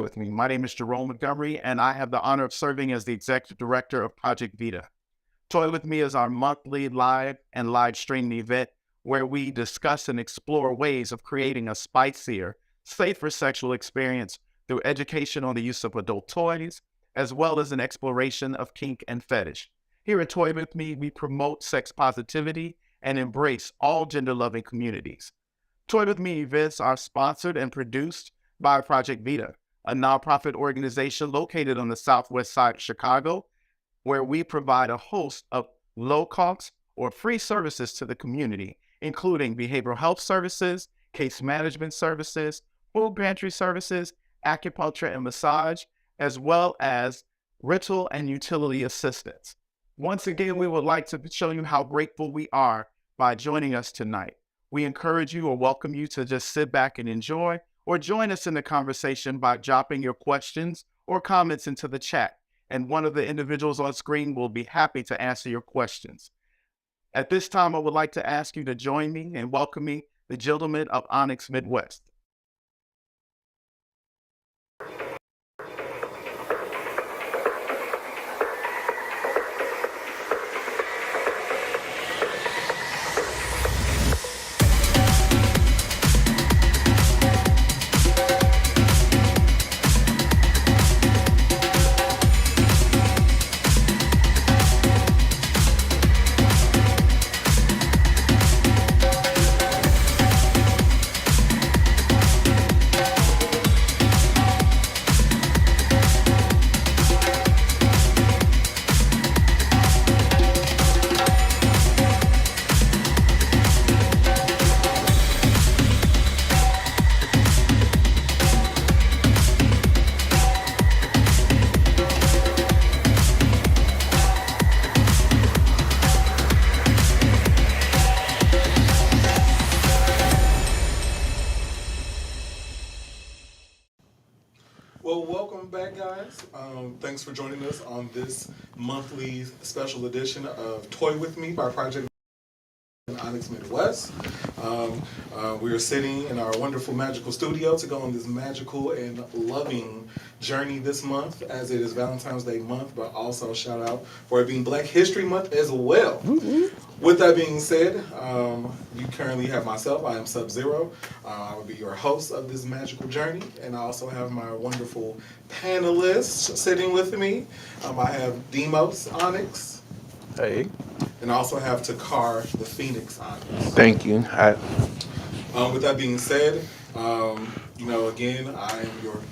with me. My name is Jerome Montgomery, and I have the honor of serving as the Executive Director of Project Vita. Toy With Me is our monthly live and live streaming event where we discuss and explore ways of creating a spicier, safer sexual experience through education on the use of adult toys, as well as an exploration of kink and fetish. Here at Toy With Me, we promote sex positivity and embrace all gender-loving communities. Toy With Me events are sponsored and produced by Project Vita, a nonprofit organization located on the southwest side of Chicago, where we provide a host of low-cost or free services to the community, including behavioral health services, case management services, food pantry services, acupuncture and massage, as well as rental and utility assistance. Once again, we would like to show you how grateful we are by joining us tonight. We encourage you or welcome you to just sit back and enjoy, or join us in the conversation by dropping your questions or comments into the chat, and one of the individuals on screen will be happy to answer your questions. At this time, I would like to ask you to join me in welcoming the gentlemen of Onyx Midwest. Well, welcome back, guys. Thanks for joining us on this monthly special edition of Toy With Me by Project Onyx Midwest. We are sitting in our wonderful magical studio to go on this magical and loving journey this month, as it is Valentine's Day month, but also shout out for it being Black History Month as well. With that being said, you currently have myself. I am SubZero. I will be your host of this magical journey, and I also have my wonderful panelists sitting with me. I have Deimos Onyx. Hey. And I also have Takhar, the Phoenix Onyx. Thank you. With that being said, again, I am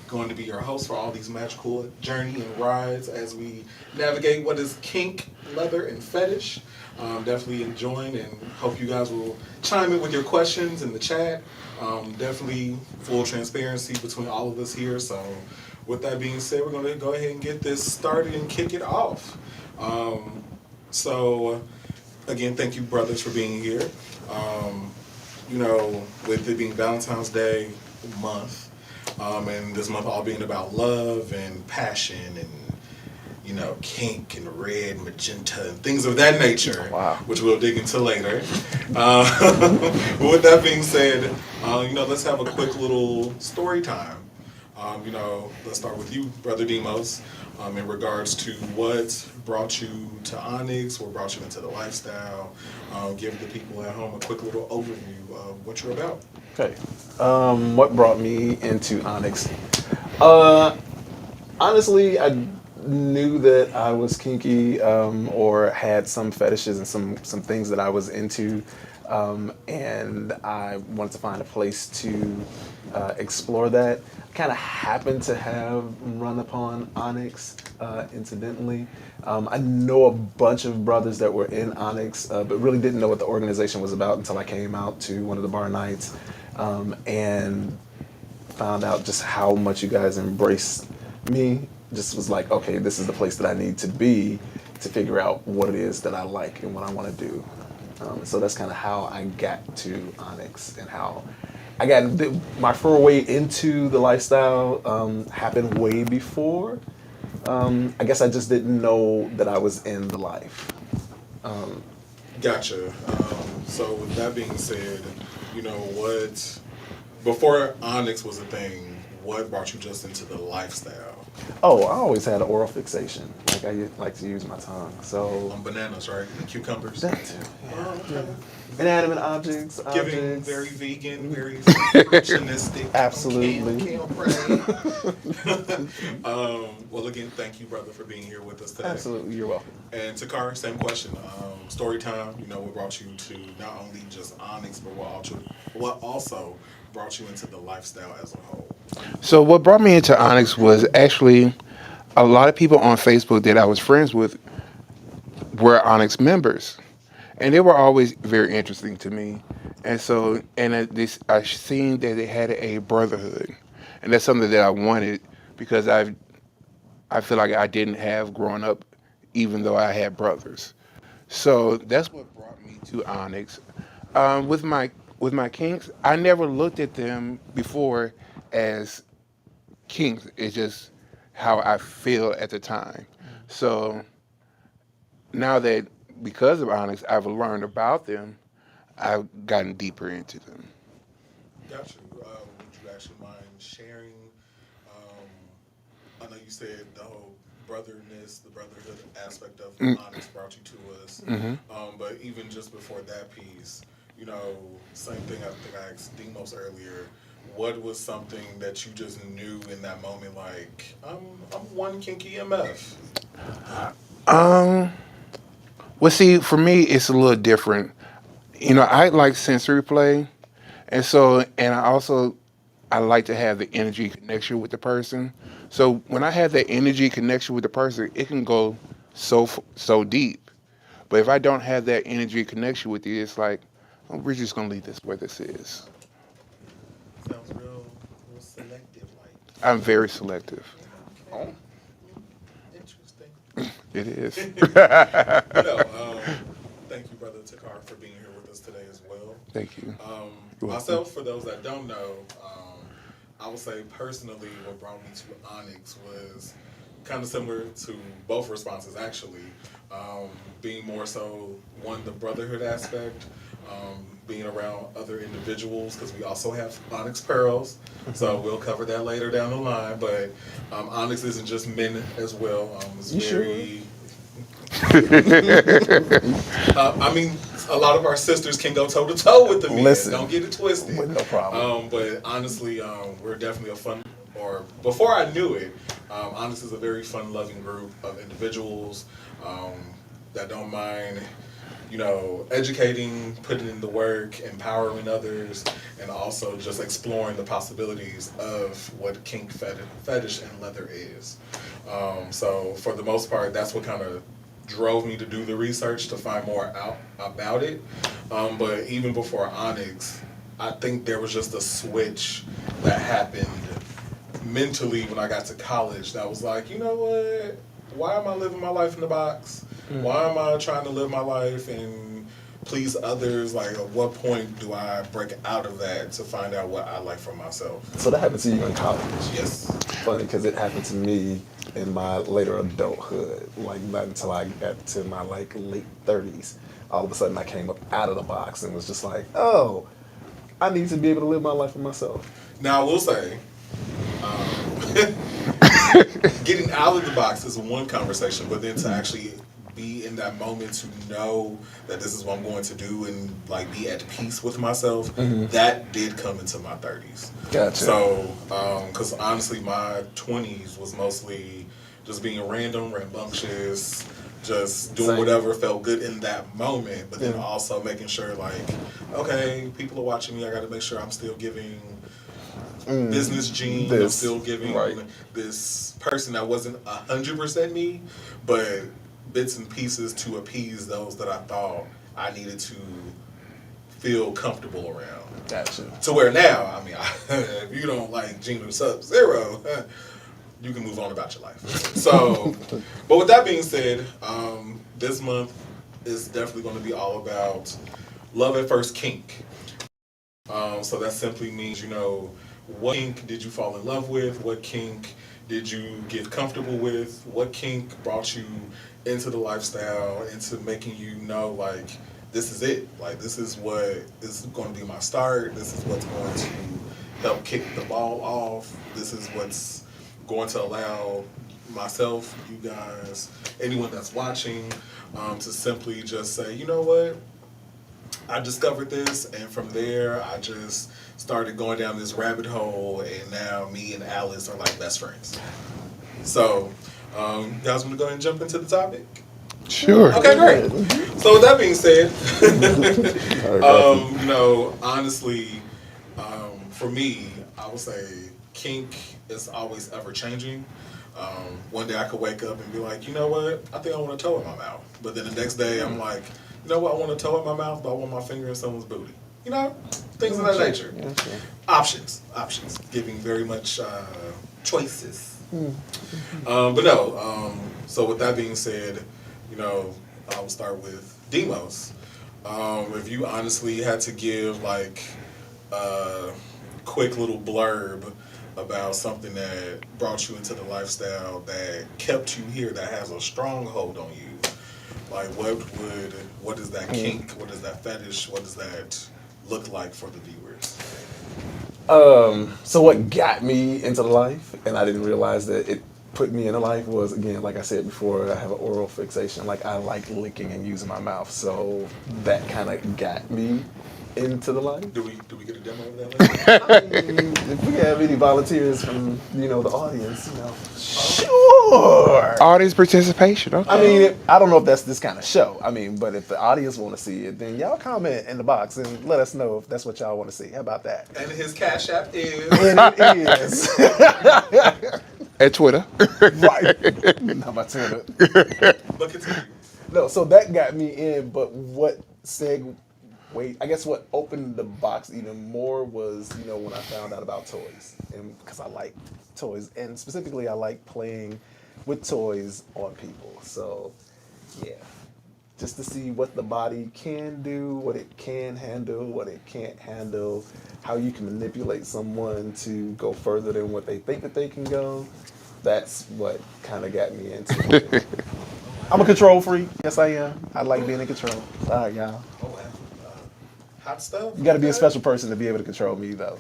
going to be your host for all these magical journey and rides as we navigate what is kink, leather, and fetish. Definitely enjoying, and hope you guys will chime in with your questions in the chat. Definitely full transparency between all of us here. So with that being said, we're going to go ahead and get this started and kick it off. Again, thank you, brothers, for being here. With it being Valentine's Day month, and this month all being about love and passion and, kink and red, magenta, and things of that nature, wow, which we'll dig into later. But with that being said, let's have a quick little story time. Let's start with you, Brother Deimos, in regards to what brought you to Onyx, what brought you into the lifestyle. Give the people at home a quick little overview of what you're about. Okay. What brought me into Onyx? Honestly, I knew that I was kinky, or had some fetishes and some things that I was into, and I wanted to find a place to explore that. Kind of happened to have run upon Onyx incidentally. I know a bunch of brothers that were in Onyx, but really didn't know what the organization was about until I came out to one of the bar nights, and found out just how much you guys embraced me. Just was like, okay, this is the place that I need to be to figure out what it is that I like and what I want to do. So that's kind of how I got to Onyx, and how I got my foray into the lifestyle happened way before. I guess I just didn't know that I was in the life. Gotcha. So with that being said, before Onyx was a thing, what brought you just into the lifestyle? Oh, I always had an oral fixation. Like I like to use my tongue. So On bananas, right? And cucumbers. that too. Oh, okay. Inanimate objects. Giving objects. very vegan, very fruitionistic. Absolutely. Can't pray. Well, again, thank you, brother, for being here with us today. Absolutely, you're welcome. And Takhar, same question. Story time. You know, what brought you to not only just Onyx, but what also brought you into the lifestyle as a whole? So what brought me into Onyx was actually a lot of people on Facebook that I was friends with were Onyx members, and they were always very interesting to me. And so, I seen that they had a brotherhood, and that's something that I wanted because I feel like I didn't have growing up, even though I had brothers. So that's what brought me to Onyx. With my kinks, I never looked at them before as kinks. It's just how I feel at the time. So now that because of Onyx, I've learned about them, I've gotten deeper into them. Got you. Would you actually mind sharing? I know you said the whole the brotherhood aspect of Onyx brought you to us. But even just before that piece, you know, same thing I think I asked Deimos earlier. What was something that you just knew in that moment, like, I'm one kinky MF? Well, see, for me, it's a little different. You know, I like sensory play, and I like to have the energy connection with the person. So when I have that energy connection with the person, it can go so deep. But if I don't have that energy connection with you, it's like, oh, we're just gonna leave this where this is. Sounds real selective, like. I'm very selective. Okay. Interesting. It is. You know, thank you, brother Takhar, for being here with us today as well. Thank you. Myself, for those that don't know, I would say personally what brought me to Onyx was kind of similar to both responses, actually. Being more so, one, the brotherhood aspect, being around other individuals, because we also have Onyx Pearls, so we'll cover that later down the line. But Onyx isn't just men as well. It's very... I mean, a lot of our sisters can go toe to toe with the men. Listen, don't get it twisted. with no problem. But honestly, we're definitely before I knew it, Onyx is a very fun-loving group of individuals that don't mind, you know, educating, putting in the work, empowering others, and also just exploring the possibilities of what kink, fetish, and leather is. So for the most part, that's what kind of drove me to do the research to find more out about it. But even before Onyx, I think there was just a switch that happened mentally when I got to college that was like, you know what? Why am I living my life in the box? Why am I trying to live my life and please others? Like, at what point do I break out of that to find out what I like for myself? So that happened to you in college? Yes. Funny, because it happened to me in my later adulthood, like not until I got to my like late 30s. All of a sudden I came up out of the box and was just like, oh, I need to be able to live my life for myself. Now, I will say, getting out of the box is one conversation, but then to actually be in that moment to know that this is what I'm going to do and like be at peace with myself, that did come into my 30s. Gotcha. So, because honestly, my 20s was mostly just being random, rambunctious, just doing whatever felt good in that moment, but then also making sure like, okay, people are watching me, I got to make sure I'm still giving business gene, I'm still giving this person that wasn't 100% me, but bits and pieces to appease those that I thought I needed to feel comfortable around. Gotcha. To where now, I mean, if you don't like Gene or SubZero, you can move on about your life. So, but with that being said, this month is definitely going to be all about love at first kink. So that simply means, you know, what kink did you fall in love with? What kink did you get comfortable with? What kink brought you into the lifestyle, into making you know, like, this is it. Like, this is what is going to be my start. This is what's going to help kick the ball off. This is what's going to allow myself, you guys, anyone that's watching, to simply just say, you know what, I discovered this, and from there I just started going down this rabbit hole, and now me and Alice are like best friends. So, you guys want to go ahead and jump into the topic? Sure. Okay, great. So with that being said, honestly, for me, I would say kink is always ever changing. One day I could wake up and be like, you know what, I think I want a toe in my mouth. But then the next day I'm like, you know what, I want a toe in my mouth, but I want my finger in someone's booty. You know, things of that nature. Yeah, sure. Options, giving very much choices. But no, so with that being said, I will start with Deimos. If you honestly had to give like a quick little blurb about something that brought you into the lifestyle that kept you here, that has a stronghold on you, like what is that kink? What is that fetish? What does that look like for the viewers? So what got me into the life, and I didn't realize that it put me into life, was, again, like I said before, I have an oral fixation. Like, I like licking and using my mouth, so that kind of got me into the life. Do we get a demo of that later? If we have any volunteers from the audience, sure. Audience participation. Okay. I mean, I don't know if that's this kind of show. I mean, but if the audience want to see it, then y'all comment in the box and let us know if that's what y'all want to see. How about that? And his Cash App is. And it is. At Twitter. Right. Not my Twitter. But continue. No, so that got me in, but what I guess what opened the box even more was, when I found out about toys. And because I like toys, and specifically I like playing with toys on people. So, yeah. Just to see what the body can do, what it can handle, what it can't handle, how you can manipulate someone to go further than what they think that they can go. That's what kind of got me into it. I'm a control freak. Yes, I am. I like being in control. All right, y'all. Oh, wow. Hot stuff? You got to be a special person to be able to control me, though.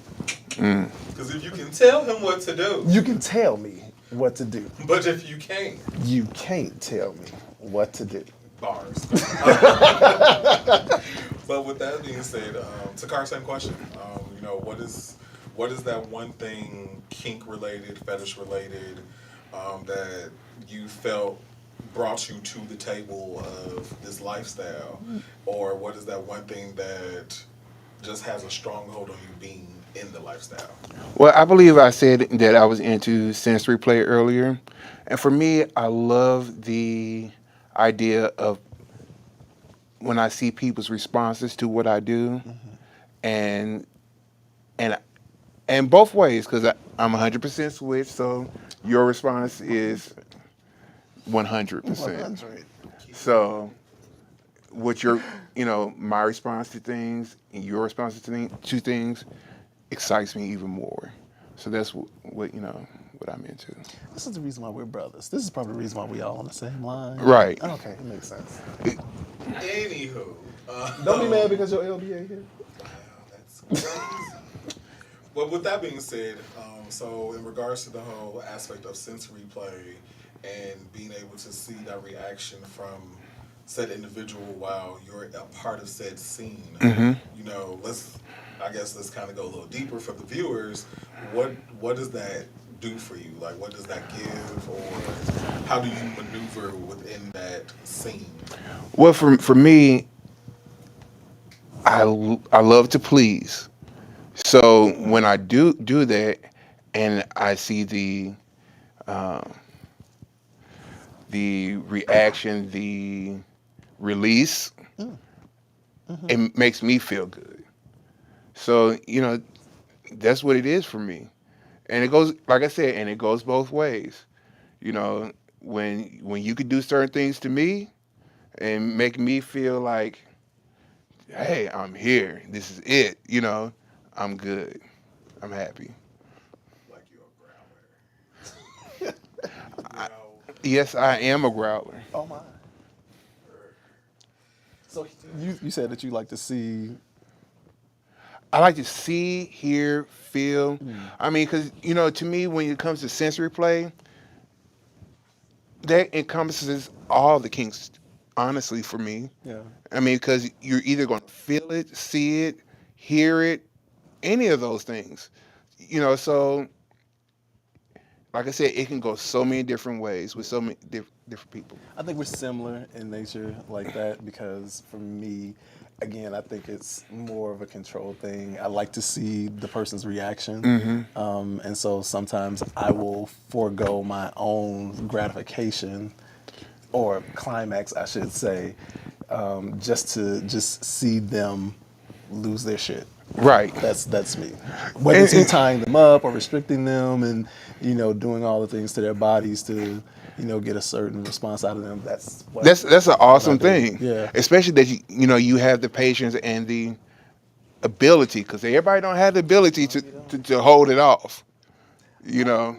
Because if you can tell him what to do. You can tell me what to do. But if you can't. You can't tell me what to do. Bars. But with that being said, Takhar, same question. What is that one thing kink related, fetish related, that you felt brought you to the table of this lifestyle? Or what is that one thing that just has a stronghold on you being in the lifestyle? Well, I believe I said that I was into sensory play earlier. And for me, I love the idea of when I see people's responses to what I do, and both ways, because I'm 100% switch, so your response is 100%. 100. So, what your, my response to things and your response to things excites me even more. So that's what I'm into. This is the reason why we're brothers. This is probably the reason why we all on the same line. Right. Okay, it makes sense. Anywho. Don't be mad because your LBA here. That's crazy. Well, with that being said, so in regards to the whole aspect of sensory play and being able to see that reaction from said individual while you're a part of said scene, let's kind of go a little deeper for the viewers. What does that do for you? Like, what does that give, or how do you maneuver within that scene? Well, for me, I love to please. So when I do that, and I see the reaction, the release, it makes me feel good. So that's what it is for me, and it goes, like I said, and it goes both ways. When you can do certain things to me and make me feel like, hey, I'm here. This is it. I'm good. I'm happy. Like you're a growler. Yes, I am a growler. Oh my. So you said that you like to see. I like to see, hear, feel. I mean, because to me, when it comes to sensory play, that encompasses all the kinks. Honestly, for me, Yeah. I mean, because you're either going to feel it, see it, hear it, any of those things. So like I said, it can go so many different ways with so many different people. I think we're similar in nature like that because for me, again, I think it's more of a control thing. I like to see the person's reaction. And so sometimes I will forego my own gratification or climax, I should say, just see them lose their shit. Right. That's me. Whether it's me tying them up or restricting them, and doing all the things to their bodies to get a certain response out of them. That's That's an what I awesome do. thing, Yeah. especially that you have the patience and the ability, because everybody don't have the ability to hold it off. You know,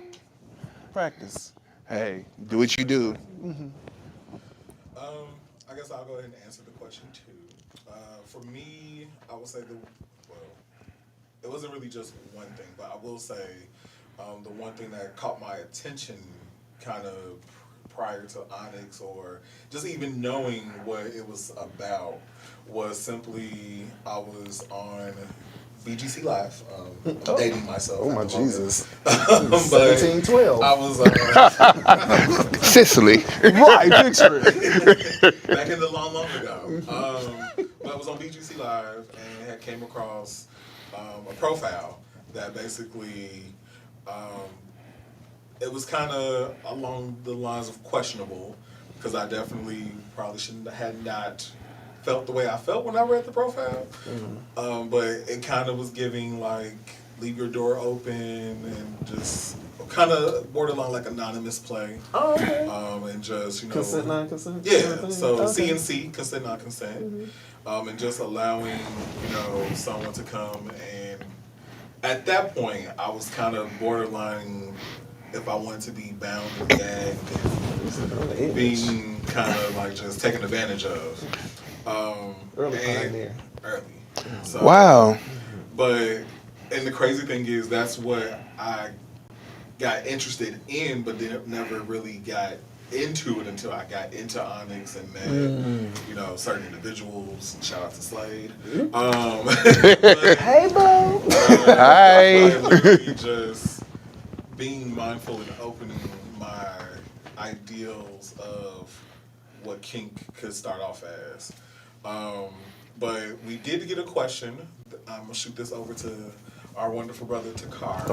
Practice. hey, do what you do. I guess I'll go ahead and answer the question too. For me, I would say well, it wasn't really just one thing, but I will say the one thing that caught my attention kind of prior to Onyx or just even knowing what it was about was simply I was on BGC Live. I'm dating myself. Oh at my the moment. Jesus. But 1712. I was Sicily. Right, picture it. back in the long ago. But I was on BGC Live and had came across a profile that basically it was kind of along the lines of questionable because I definitely probably shouldn't had not felt the way I felt when I read the profile. But it kind of was giving like leave your door open and just kind of borderline like anonymous play. Oh, okay. And just Consent, non-consent? yeah. kind of thing? So Okay. CNC, consent, not consent, and just allowing someone to come and at that point I was kind of borderline if I wanted to be bound and gagged and being kind of like just taken advantage of. Early and pioneer. early. So, Wow. but and the crazy thing is that's what I got interested in, but then never really got into it until I got into Onyx and met certain individuals. Shout out to Slade. Hey, boo. Hi. Like literally just being mindful and opening my ideals of what kink could start off as. But we did get a question. I'm gonna shoot this over to our wonderful brother Takhar.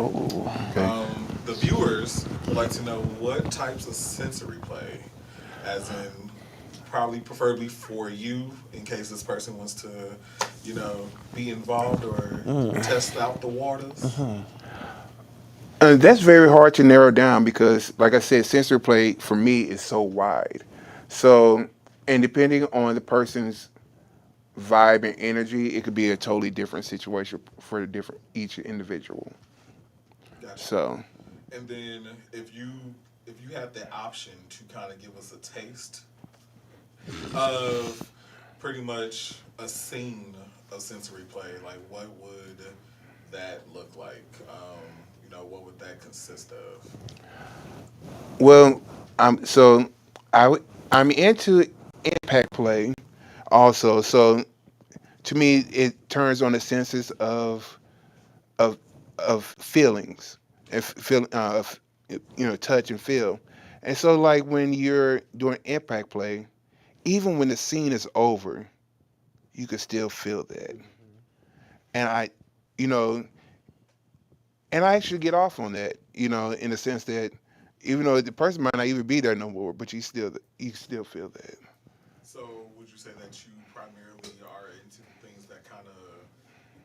The viewers would like to know what types of sensory play, as in probably preferably for you, in case this person wants to, be involved or test out the waters. That's very hard to narrow down because, like I said, sensory play for me is so wide. So, and depending on the person's vibe and energy, it could be a totally different situation for each individual. Gotcha. So, And then if you had the option to kind of give us a taste of pretty much a scene of sensory play, like what would that look like? What would that consist of? well, so I'm into impact play also. So to me, it turns on the senses of of feelings and feel of touch and feel. And so like when you're doing impact play, even when the scene is over, you can still feel that. And you know, and I actually get off on that, in the sense that even though the person might not even be there no more, but you still feel that. So would you say that you primarily are into the things that kind of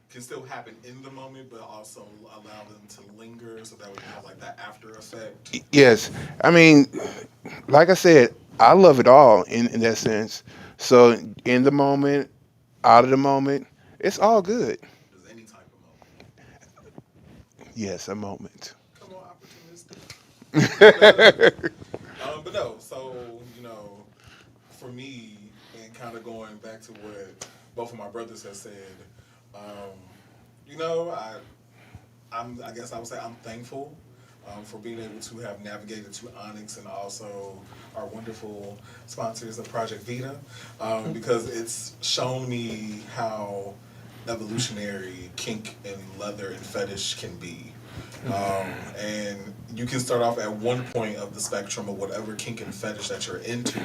can still happen in the moment, but also allow them to linger, so that we have like that after effect? Yes, I mean, like I said, I love it all in that sense. So in the moment, out of the moment, it's all good. Just any type of moment. Yes, a moment. Come on, opportunistic. But no, so for me, and kind of going back to what both of my brothers have said, um, you know, I guess I would say I'm thankful for being able to have navigated to Onyx and also our wonderful sponsors of Project Vita, because it's shown me how evolutionary kink and leather and fetish can be. And you can start off at one point of the spectrum of whatever kink and fetish that you're into,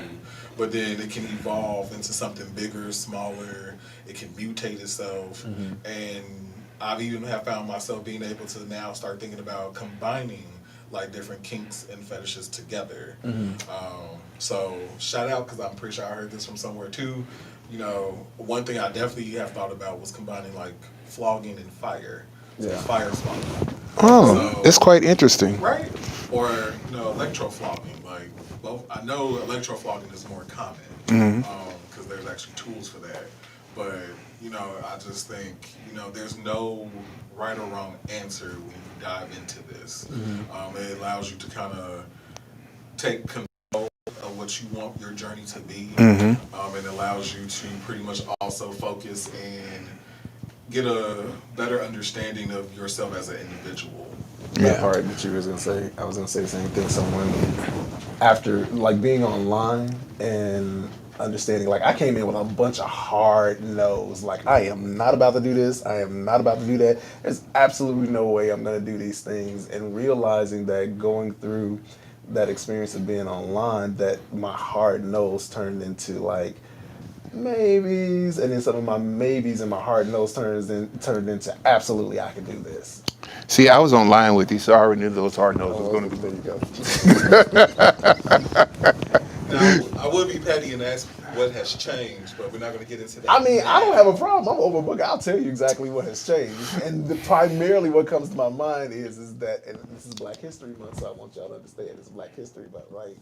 but then it can evolve into something bigger, smaller. It can mutate itself, and I've even have found myself being able to now start thinking about combining like different kinks and fetishes together. So shout out, because I'm pretty sure I heard this from somewhere too. You know, one thing I definitely have thought about was combining like flogging and fire. So Yeah. fire flogging. Oh, So, it's quite interesting. right? Or, you know, electro flogging. Like, well, I know electro flogging is more common because there's actually tools for that. But, you know, I just think, you know, there's no right or wrong answer when you dive into this. It allows you to kind of take control of what you want your journey to be. It allows you to pretty much also focus and get a better understanding of yourself as an individual. That part that you was gonna say, I was gonna say the same thing. So when, after like being online and understanding, like I came in with a bunch of hard no's. Like I am not about to do this. I am not about to do that. There's absolutely no way I'm gonna do these things. And realizing that going through that experience of being online, that my hard no's turned into like maybes, and then some of my maybes and my hard no's turned into absolutely I can do this. See, I was online with you, so I already knew those hard noses was Oh, going to there be. you go. Now, I would be petty and ask what has changed, but we're not going to get into that. I mean, I don't have a problem. I'm overbooked. I'll tell you exactly what has changed. And primarily what comes to my mind is that, and this is Black History Month, so I want y'all to understand it's Black History Month, right?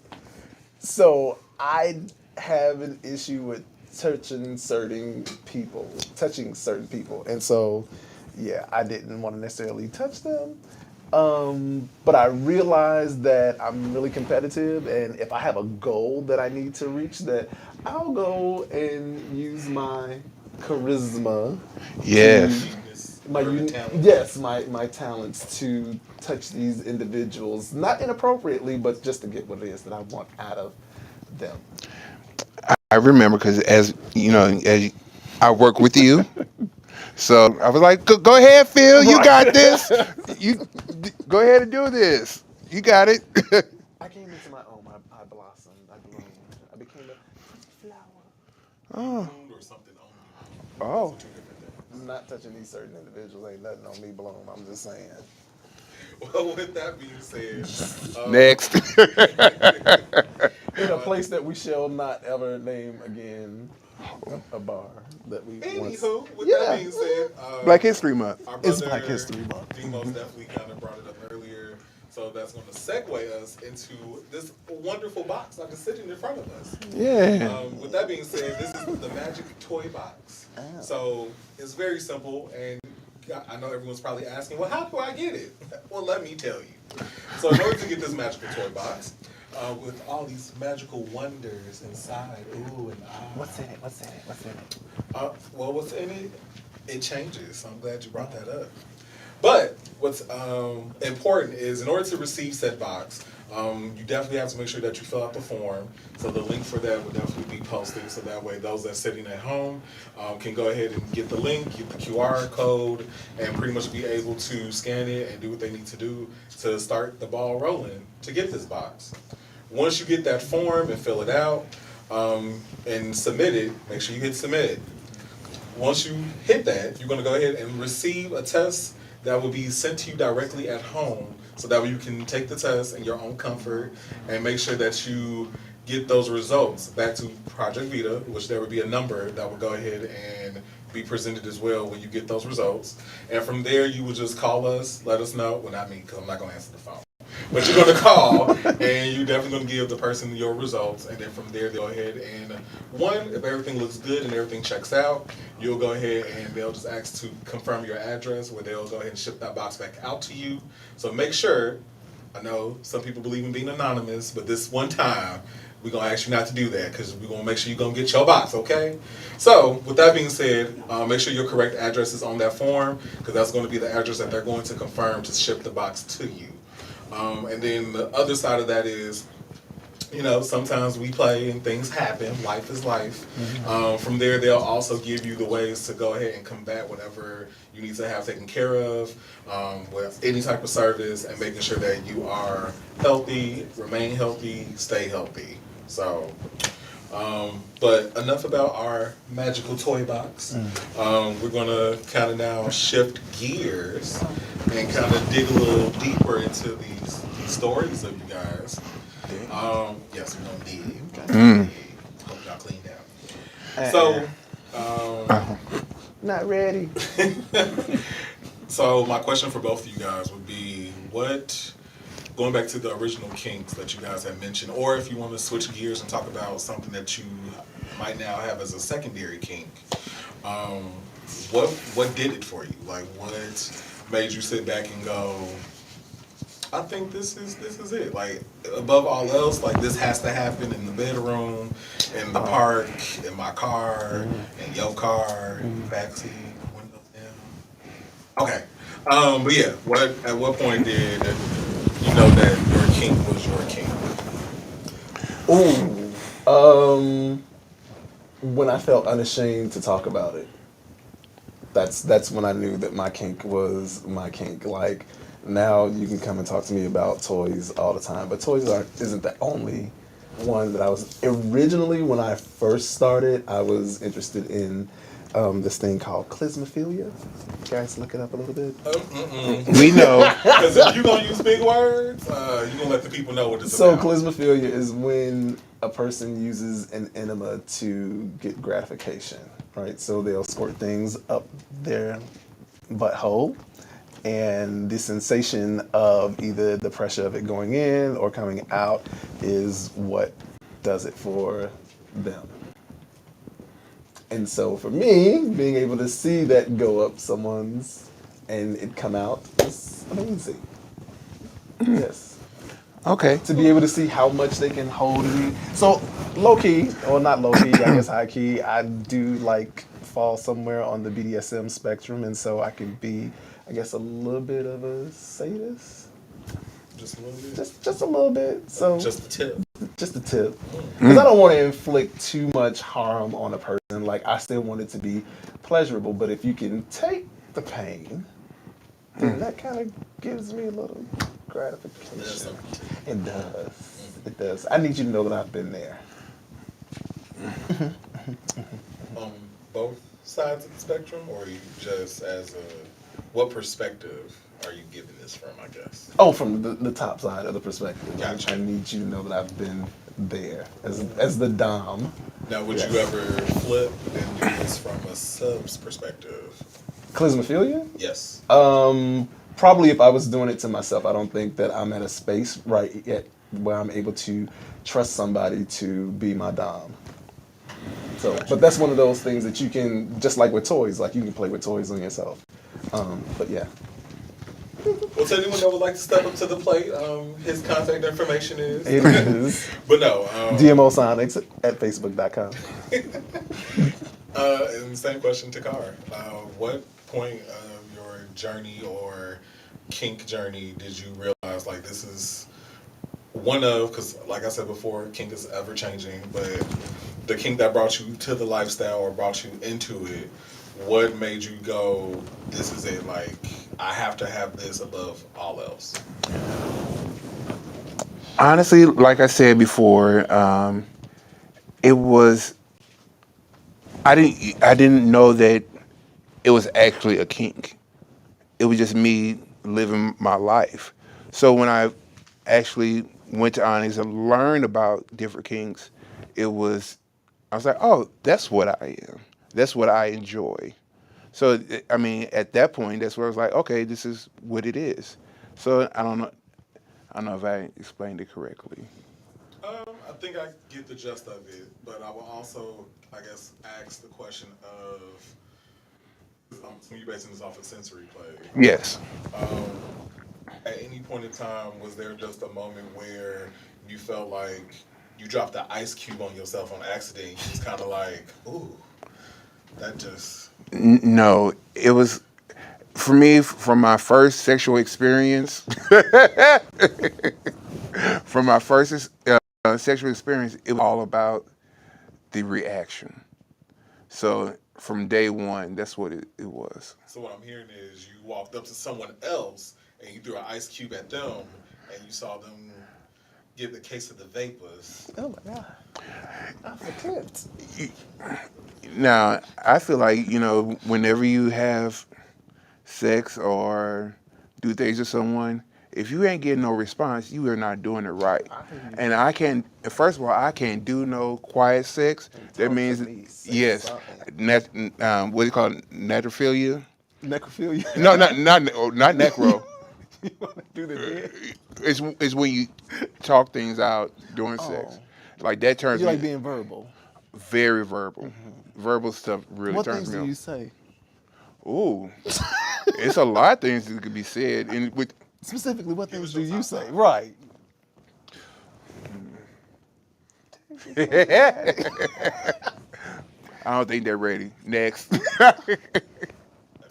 So I have an issue with touching certain people. And so, yeah, I didn't want to necessarily touch them. But I realized that I'm really competitive, and if I have a goal that I need to reach, that I'll go and use my charisma, Yes. Genius, my urban talent. yes, my talents to touch these individuals, not inappropriately, but just to get what it is that I want out of them. I remember because as you know, as I work with you, so I was like, go ahead, Phil, you Right. got this. You go ahead and do this. You got it. I came into my own. I blossomed. I bloomed. I became a flower. Food or something only. Oh. Those are two different things. I'm not touching these certain individuals. Ain't nothing on me bloom. I'm just saying. Well, with that being said, Next. In a place that we shall not ever name again, a bar that we once. anywho, with Yeah. that being said, Black History Month. our It's brother Black History Month. Deimos definitely kind of brought it up earlier, so that's going to segue us into this wonderful box that is sitting in front of us. Yeah. With that being said, this is the Magic Toy Box. Oh. So it's very simple, and I know everyone's probably asking, well, how do I get it? Well, let me tell you. So in order to get this magical toy box, with all these magical wonders inside, ooh and ah. What's in it? What's in it? What's in it? Well, what's in it? It changes. So I'm glad you brought that up. But what's important is in order to receive said box, you definitely have to make sure that you fill out the form. So the link for that will definitely be posted. So that way those that are sitting at home can go ahead and get the link, get the QR code, and pretty much be able to scan it and do what they need to do to start the ball rolling to get this box. Once you get that form and fill it out and submit it, make sure you hit submit. Once you hit that, you're going to go ahead and receive a test that will be sent to you directly at home, so that way you can take the test in your own comfort and make sure that you get those results back to Project Vita, which there would be a number that will go ahead and be presented as well when you get those results. And from there, you would just call us, let us know. Well, not me, because I'm not going to answer the phone. But you're going to call, and you're definitely going to give the person your results, and then from there, they'll go ahead and, if everything looks good and everything checks out, you'll go ahead and they'll just ask to confirm your address, where they'll go ahead and ship that box back out to you. So make sure, I know some people believe in being anonymous, but this one time, we're gonna ask you not to do that because we're gonna make sure you're gonna get your box, okay? So, with that being said, make sure your correct address is on that form because that's going to be the address that they're going to confirm to ship the box to you. And then the other side of that is, sometimes we play and things happen. Life is life. From there, they'll also give you the ways to go ahead and combat whatever you need to have taken care of with any type of service and making sure that you are healthy, remain healthy, stay healthy. So, but enough about our magical toy box. We're going to kind of now shift gears and kind of dig a little deeper into these stories of you guys. Yes, we're gonna dig. Hope y'all cleaned out. So, Not ready. so my question for both of you guys would be, going back to the original kinks that you guys had mentioned, or if you want to switch gears and talk about something that you might now have as a secondary kink, what did it for you? Like, what made you sit back and go, I think this is it. Like, above all else, like, this has to happen in the bedroom, in the park, in my car, in your car, backseat, window down. Okay. But yeah, at what point did you know that your kink was your kink? When I felt unashamed to talk about it. That's when I knew that my kink was my kink. Like, now you can come and talk to me about toys all the time, but isn't the only one that I was originally. When I first started, I was interested in this thing called clismophilia. You guys look it up a little bit. We know. Because if you're gonna use big words, you're gonna let the people know what it's So about. clismophilia is when a person uses an enema to get gratification, right? So they'll squirt things up their butthole, and the sensation of either the pressure of it going in or coming out is what does it for them. And so for me, being able to see that go up someone's and it come out is amazing. Yes. Okay. To be able to see how much they can hold it. So low key, or not low key, I guess high key, I do like fall somewhere on the BDSM spectrum, and so I can be, I guess, a little bit of a sadist. Just a little bit. Just a little bit. So Just a tip. just a tip. Because I don't want to inflict too much harm on a person. Like, I still want it to be pleasurable, but if you can take the pain, then that kind of gives me a little gratification. It does. It does. I need you to know that I've been there. Both sides of the spectrum, or you just what perspective are you giving this from, I guess? Oh, from the top side of the perspective. Gotcha. I need you to know that I've been there as the dom. Now, would you ever flip and do this from a sub's perspective? Clismophilia? Yes. Probably if I was doing it to myself. I don't think that I'm at a space right yet where I'm able to trust somebody to be my dom. So, but that's one of those things that you can, just like with toys, like you can play with toys on yourself. But yeah. Well, to anyone that would like to step up to the plate, his contact information is. It is But no. Deimos Onyx at facebook.com. And same question to Takhar. What point of your journey or kink journey did you realize, like, this is because like I said before, kink is ever changing, but the kink that brought you to the lifestyle or brought you into it, what made you go, this is it, like, I have to have this above all else? Honestly, like I said before, it was. I didn't know that it was actually a kink. It was just me living my life. So when I actually went to Onyx and learned about different kinks, I was like, oh, that's what I am. That's what I enjoy. So, I mean, at that point, that's where I was like, okay, this is what it is. So I don't know if I explained it correctly. I think I get the gist of it, but I will also, I guess, ask the question of, when you're basing this off of sensory play, Yes. at any point in time, was there just a moment where you felt like you dropped the ice cube on yourself on accident, you was kind of like, ooh, that just. No, it was for me from my first sexual experience. From my first sexual experience, it was all about the reaction. So from day one, that's what it was. So what I'm hearing is you walked up to someone else and you threw an ice cube at them and you saw them get the case of the vapors. Oh my God. I forget. Now, I feel like, whenever you have sex or do things with someone, if you ain't getting no response, you are not doing it right. And I can't, first of all, I can't do no quiet sex. That means, yes, what do you call it, necrophilia? Necrophilia. No, not necro. You want to do the dead? It's when you talk things out during sex. Like that turns You me like being verbal. very verbal. Verbal stuff really What turns things me do on. you say? Ooh, it's a lot of things that could be said. And with Specifically, what things us do your you top say? five. Right. I don't think they're ready. Next. If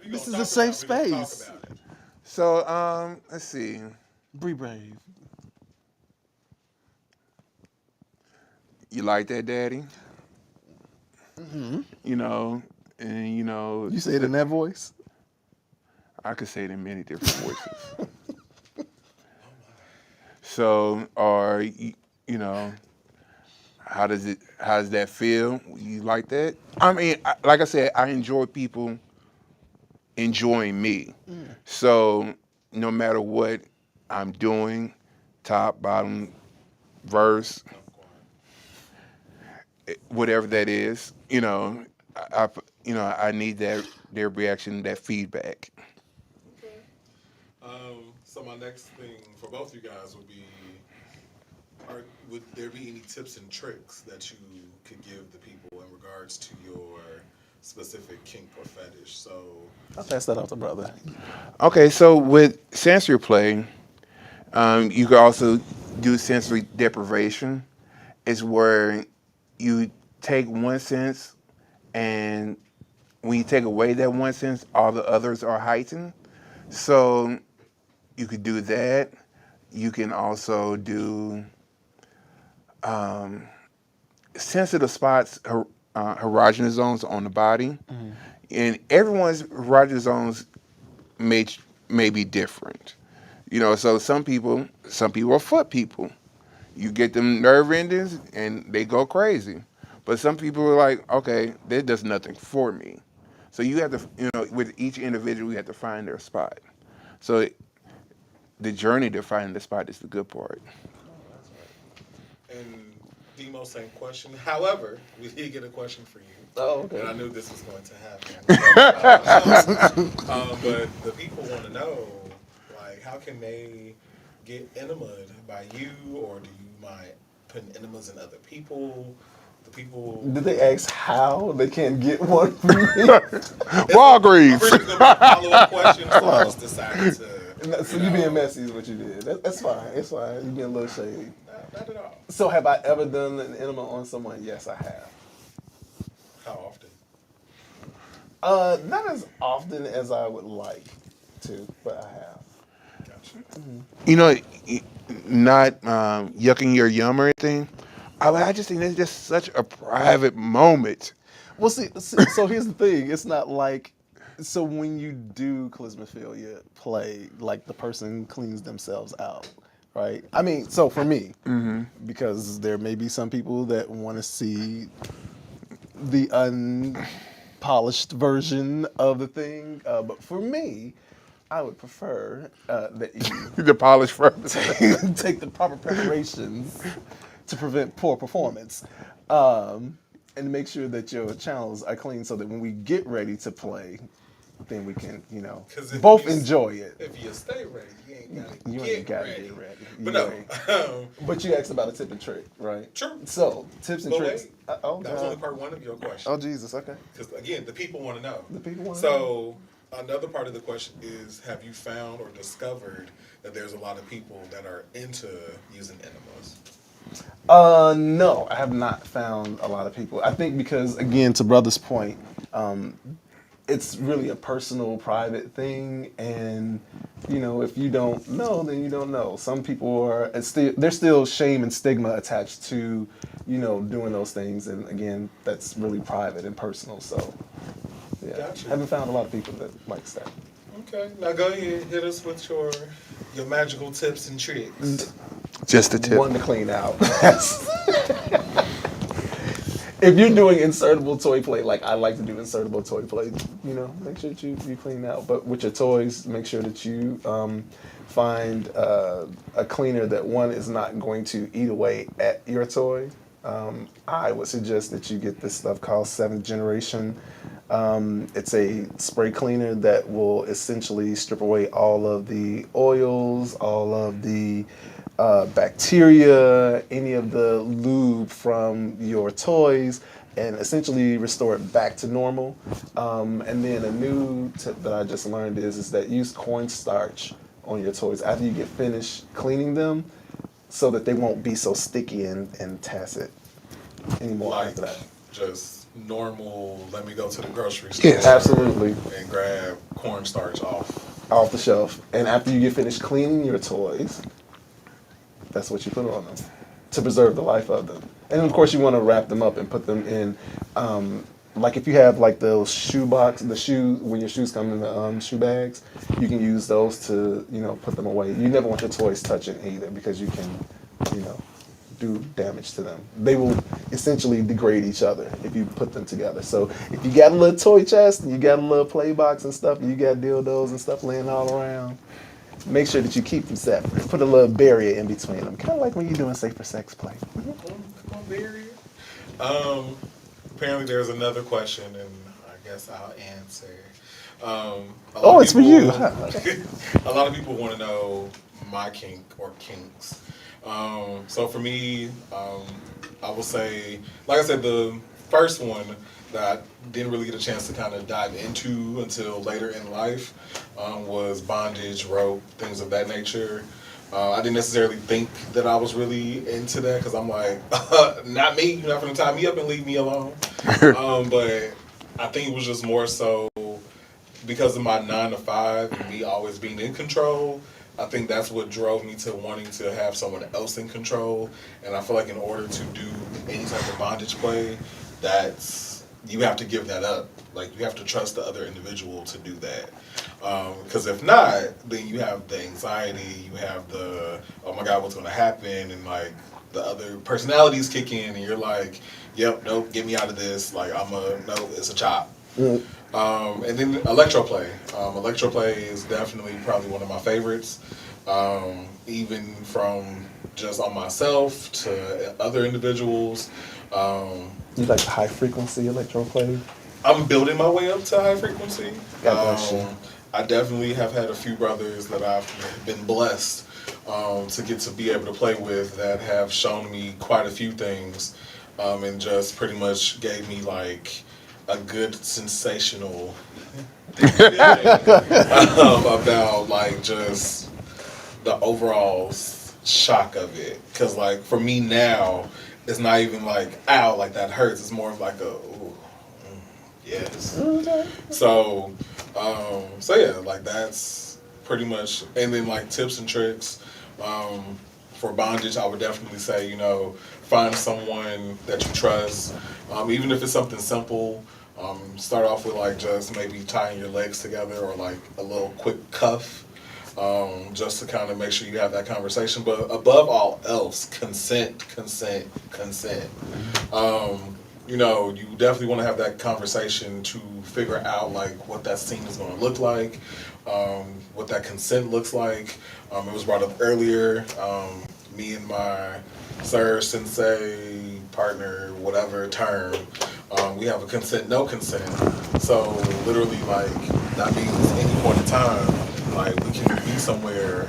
you This gonna is a talk safe about it, we gonna space. talk about it. So, let's see. Be brave. You like that, Daddy? You know, and You say it in that voice? I could say it in many different voices. So, or you know, how does that feel? You like that? I mean, like I said, I enjoy people enjoying me. So, no matter what I'm doing, top, bottom, verse, whatever that is, I need their reaction, that feedback. Okay. So my next thing for both you guys would be, would there be any tips and tricks that you could give the people in regards to your specific kink or fetish? So I'll pass that off to brother. Okay, so with sensory play, you can also do sensory deprivation. It's where you take one sense, and when you take away that one sense, all the others are heightened. So you could do that. You can also do sensitive spots, erogenous zones on the body, and everyone's erogenous zones may may be different. So some people are foot people. You get them nerve endings and they go crazy. But some people are like, okay, that does nothing for me. So you have to, with each individual, you have to find their spot. So the journey to finding the spot is the good part. and Deimos, same question. However, we did get a question for you. Oh, okay. And I knew this was going to happen. But the people want to know, like, how can they get enemas by you, or do you mind putting enemas in other people? The people. Did they ask how they can't get one from me? Walgreens. I'm pretty gonna be a follow-up question, so I just decided to. So you being messy is what you did. That's fine. It's fine. You being a little shady. Not at all. So have I ever done an enema on someone? Yes, I have. How often? Not as often as I would like to, but I have. Gotcha. Not yucking your yum or anything. I just think that's just such a private moment. Well, so here's the thing. It's not like, so when you do clismophilia play, like the person cleans themselves out, right? I mean, so for me, because there may be some people that want to see the unpolished version of the thing, but for me, I would prefer that you The polished first. take the proper preparations to prevent poor performance, and make sure that your channels are clean so that when we get ready to play, then we can, 'Cause if both you- enjoy it. If you stay ready, you ain't gotta You get ain't gotta ready. get ready. But You no, ain't. But you asked about a tip and trick, right? Sure. So tips and But tricks. wait, Oh that was only God. part one of your question. Oh Jesus. Okay. Because again, the people want to know. The people wanna So another part of the question is: have you found or discovered that there's a lot of people that are into using enemas? No, I have not found a lot of people. I think because, again, to brother's point, it's really a personal, private thing, and if you don't know, then you don't know. Some people there's still shame and stigma attached to, doing those things, and again, that's really private and personal. So, yeah, Gotcha. haven't found a lot of people that likes that. Okay, now go ahead, hit us with your magical tips and tricks. Just a tip. One to clean out. If you're doing insertable toy play, like I like to do insertable toy play, make sure that you clean out. But with your toys, make sure that you find a cleaner that, one, is not going to eat away at your toy. I would suggest that you get this stuff called 7th Generation. It's a spray cleaner that will essentially strip away all of the oils, all of the bacteria, any of the lube from your toys, and essentially restore it back to normal. And then a new tip that I just learned is that use cornstarch on your toys after you get finished cleaning them, so that they won't be so sticky and tacit anymore Like after that. just normal, let me go to the grocery store. Yes. Absolutely. And grab cornstarch Off the shelf. And after you get finished cleaning your toys, that's what you put on them to preserve the life of them. And of course, you want to wrap them up and put them in, like if you have like those when your shoes come in the shoe bags, you can use those to put them away. You never want your toys touching either, because you can do damage to them. They will essentially degrade each other if you put them together. So if you got a little toy chest and you got a little play box and stuff, and you got dildos and stuff laying all around, make sure that you keep them separate. Put a little barrier in between them, kind of like when you're doing safer sex play. Come on, barrier. Apparently there's another question, and I guess I'll answer. It's for you. A lot of people want to know my kink or kinks. So for me, I will say, like I said, the first one that I didn't really get a chance to kind of dive into until later in life was bondage, rope, things of that nature. I didn't necessarily think that I was really into that, because I'm like, not me, you're not going to tie me up and leave me alone. But I think it was just more so because of my 9 to 5 and me always being in control. I think that's what drove me to wanting to have someone else in control. And I feel like in order to do any type of bondage play, you have to give that up. Like, you have to trust the other individual to do that. Because if not, then you have the anxiety, you have the, oh my God, what's going to happen? And like the other personalities kick in and you're like, yep, nope, get me out of this. Like, no, it's a chop. And then electroplay. Electroplay is definitely probably one of my favorites. Even from just on myself to other individuals. You like high frequency electroplay? I'm building my way up to high frequency. God bless you. I definitely have had a few brothers that I've been blessed to get to be able to play with that have shown me quite a few things and just pretty much gave me like a good sensational feeling about like just the overall shock of it. Because like for me now, it's not even like, ow, like that hurts. It's more of like a, ooh, yes. So yeah, like that's pretty much. And then like tips and tricks for bondage, I would definitely say, find someone that you trust. Even if it's something simple, start off with like just maybe tying your legs together or like a little quick cuff. Just to kind of make sure you have that conversation. But above all else, consent. You definitely want to have that conversation to figure out like what that scene is going to look like, what that consent looks like. It was brought up earlier. Me and my sir, sensei, partner, whatever term, we have a consent, no consent. So literally, like that means any point in time. Like, we can be somewhere,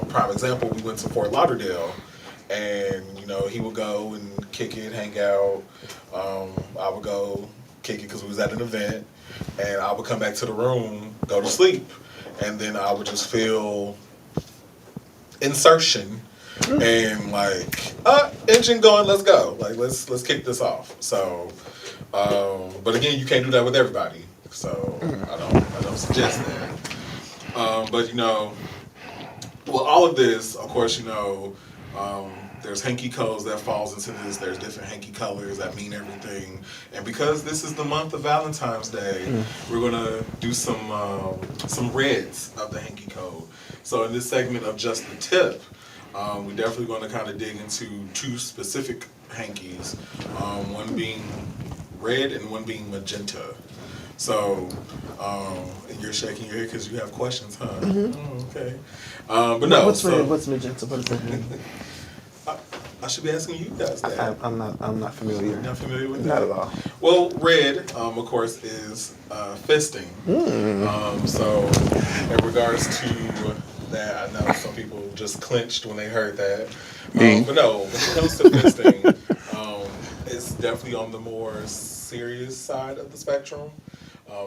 prime example, we went to Fort Lauderdale, and, he would go and kick it, hang out. I would go kick it because we was at an event, and I would come back to the room, go to sleep, and then I would just feel insertion, and like, engine going, let's go. Like let's kick this off. So, but again, you can't do that with everybody. So I don't suggest that. But well, all of this, of course, there's hanky codes that falls into this. There's different hanky colors that mean everything. And because this is the month of Valentine's Day, we're gonna do some reds of the hanky code. So in this segment of Just the Tip, we're definitely going to kind of dig into two specific hankies, one being red and one being magenta. So, and you're shaking your head because you have questions, huh? Oh, okay. But no. What's red? What's magenta? What does that mean? I should be asking you guys that. I'm not familiar. You're not familiar with that? Not at all. Well, red, of course, is fisting. So, in regards to that, I know some people just clinched when they heard that. But no, when it comes to fisting, it's definitely on the more serious side of the spectrum.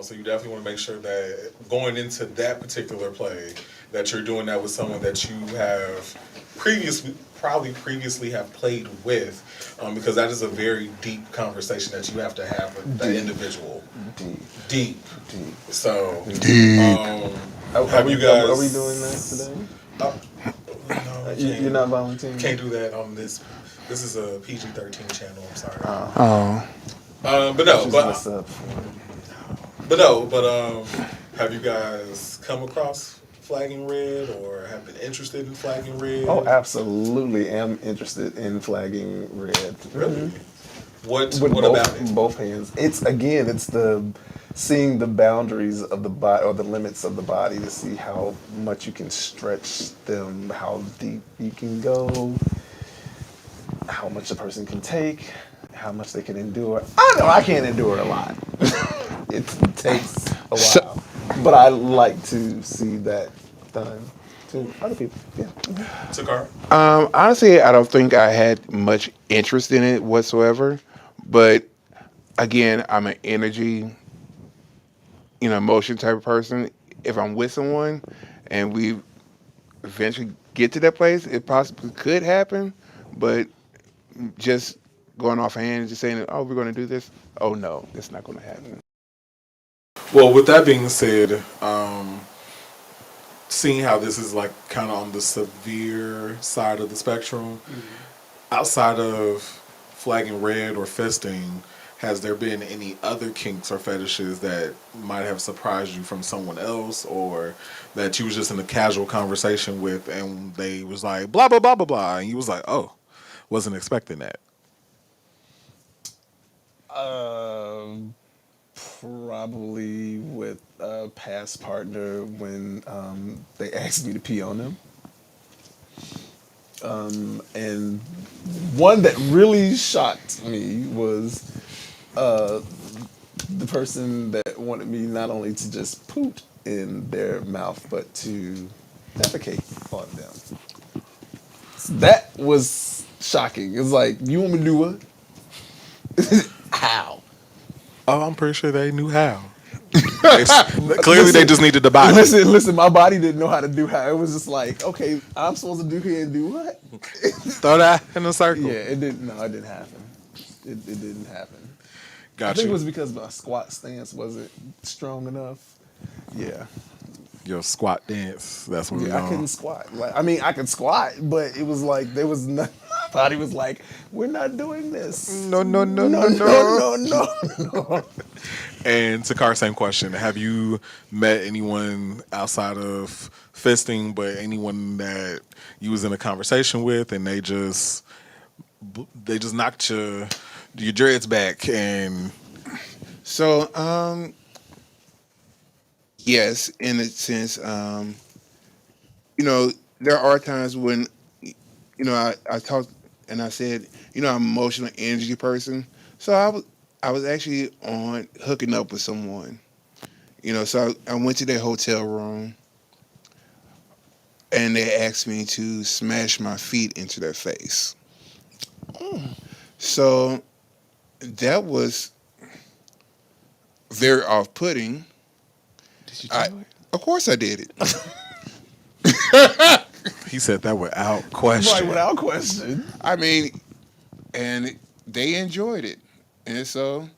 So you definitely want to make sure that going into that particular play, that you're doing that with someone that you have previously have played with, because that is a very deep conversation that you have to have with the individual. Deep. So, Are we guys? Are we doing that today? No, You're not volunteering. Can't do that on this. This is a PG-13 channel. I'm sorry. Oh, But no, What's up? have you guys come across flagging red or have been interested in flagging red? Oh, absolutely. Am interested in flagging red. Really? What With about it? both hands. It's the seeing the boundaries of the body or the limits of the body to see how much you can stretch them, how deep you can go, how much a person can take, how much they can endure. I know I can't endure a lot. It takes a while. But I like to see that done to other people. Yeah. Takhar? honestly, I don't think I had much interest in it whatsoever. But again, I'm an energy, emotion type of person. If I'm with someone and we eventually get to that place, it possibly could happen. But just going off hand and just saying, oh, we're going to do this. Oh, no, it's not going to happen. Well, with that being said, seeing how this is like kind of on the severe side of the spectrum, outside of flagging red or fisting, has there been any other kinks or fetishes that might have surprised you from someone else, or that you was just in a casual conversation with and they was like blah blah blah blah blah and you was like, oh, wasn't expecting that? Probably with a past partner when they asked me to pee on them. And one that really shocked me was the person that wanted me not only to just poop in their mouth, but to defecate on them. That was shocking. It's like, you want me to do what? How? Oh, I'm pretty sure they knew how. Clearly, they just needed the body. Listen, my body didn't know how to do how. It was just like, okay, I'm supposed to do here and do what? Throw that in a circle. Yeah, it didn't happen. It didn't happen. I Got think you. it was because my squat stance wasn't strong enough. Yeah. Your squat dance. That's what we're I couldn't squat. Like, I mean, I could squat, but it was like there was no. My body was like, "We're not doing this." No. No. And Takhar, same question. Have you met anyone outside of fisting, but anyone that you was in a conversation with, and they just knocked your dreads back and So, yes, in a sense, there are times when, I talked and I said, I'm an emotional energy person. So I was actually on hooking up with someone, so I went to their hotel room and they asked me to smash my feet into their face. So that was very off-putting. did you do it? Of course I did it. He said that without question. Right, without question. I mean, and they enjoyed it. And so,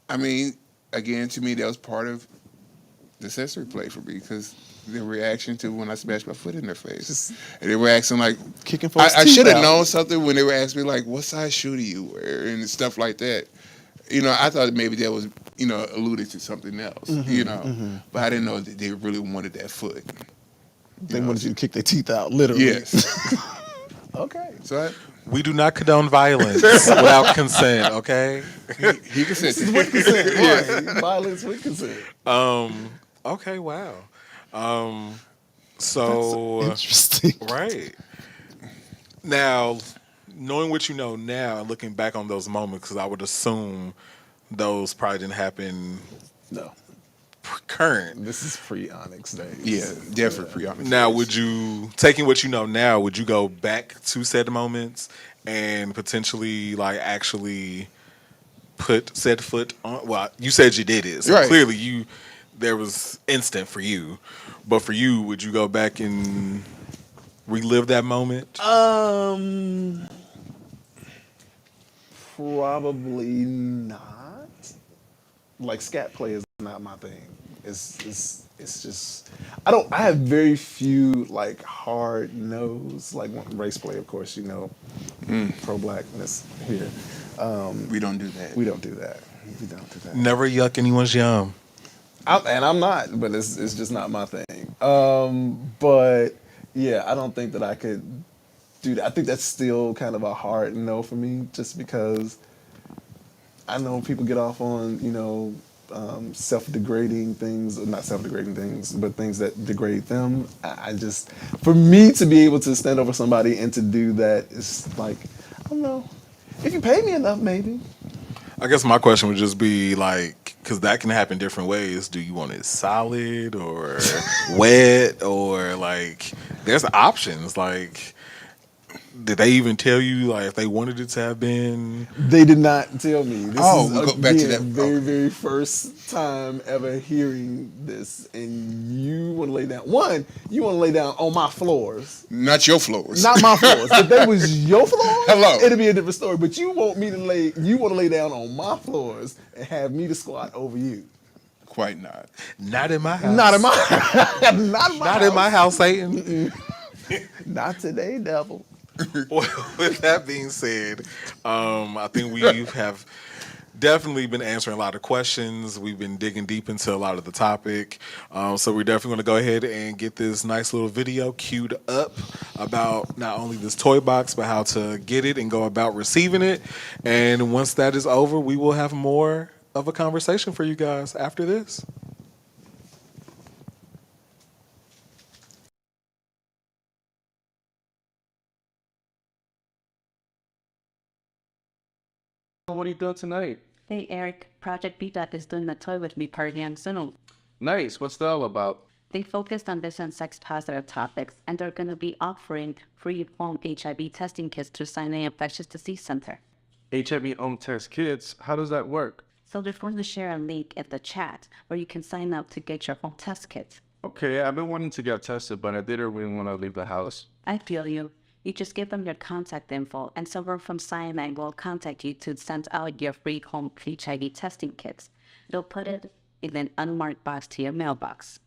I mean, again, to me, that was part of the sensory play for me because the reaction to when I smashed my foot in their face. And they were asking, like, Kicking folks' I teeth should have out. known something when they were asking me, like, what size shoe do you wear? And stuff like that. I thought maybe that was, alluded to something else, but I didn't know that they really wanted that foot. They wanted you to kick their teeth out, literally. Yes. Okay. So We do not condone violence without consent, okay? he consented. With consent, right? Violence with consent. Okay, wow. That's So, interesting. right. Now, knowing what you know now and looking back on those moments, because I would assume those probably didn't happen No, current. this is pre-Onyx days. Yeah, definitely pre-Onyx. Now, would you, taking what you know now, would you go back to said moments and potentially, like, actually put said foot on? Well, you said you did it, so Right. clearly there was instant for you. But for you, would you go back and relive that moment? Probably not. Like scat play is not my thing. It's just I have very few like hard no's like race play, of course, pro blackness here. We don't do that. We don't do that. We don't do that. Never yuck anyone's yum. I'm not, but it's just not my thing. But yeah, I don't think that I could do that. I think that's still kind of a hard no for me, just because I know people get off on self-degrading things, not self-degrading things, but things that degrade them. I just, for me to be able to stand over somebody and to do that is like, I don't know. If you pay me enough, maybe. I guess my question would just be like, because that can happen different ways. Do you want it solid or wet or like? There's options. Like, did they even tell you like if they wanted it to have been? They did not tell me. This Oh, is we go back to again, that. very, Okay. very first time ever hearing this, and you want to lay down. One, you want to lay down on my floors, Not your floors. not my floors. If that was your floors, Hello. it'd be a different story. But you want me to lay, you want to lay down on my floors and have me to squat over you. Quite not. Not in my house. Not in my, not in my, Not in my house, Satan. Not today, devil. Well, with that being said, I think we have definitely been answering a lot of questions. We've been digging deep into a lot of the topic. So we're definitely going to go ahead and get this nice little video queued up about not only this toy box, but how to get it and go about receiving it. And once that is over, we will have more of a conversation for you guys after this. What are you doing tonight? Hey Eric, Project BDOT is doing a toy with me party on Zoom. Nice. What's that all about? They focused on different sex positive topics and they're going to be offering free home HIV testing kits through Sinai Infectious Disease Center. HIV home test kits. How does that work? So they're going to share a link in the chat where you can sign up to get your home test kit. Okay, I've been wanting to get tested, but I didn't really want to leave the house. I feel you. You just give them your contact info and someone from Sinai will contact you to send out your free home HIV testing kits. They'll put it in an unmarked box to your mailbox.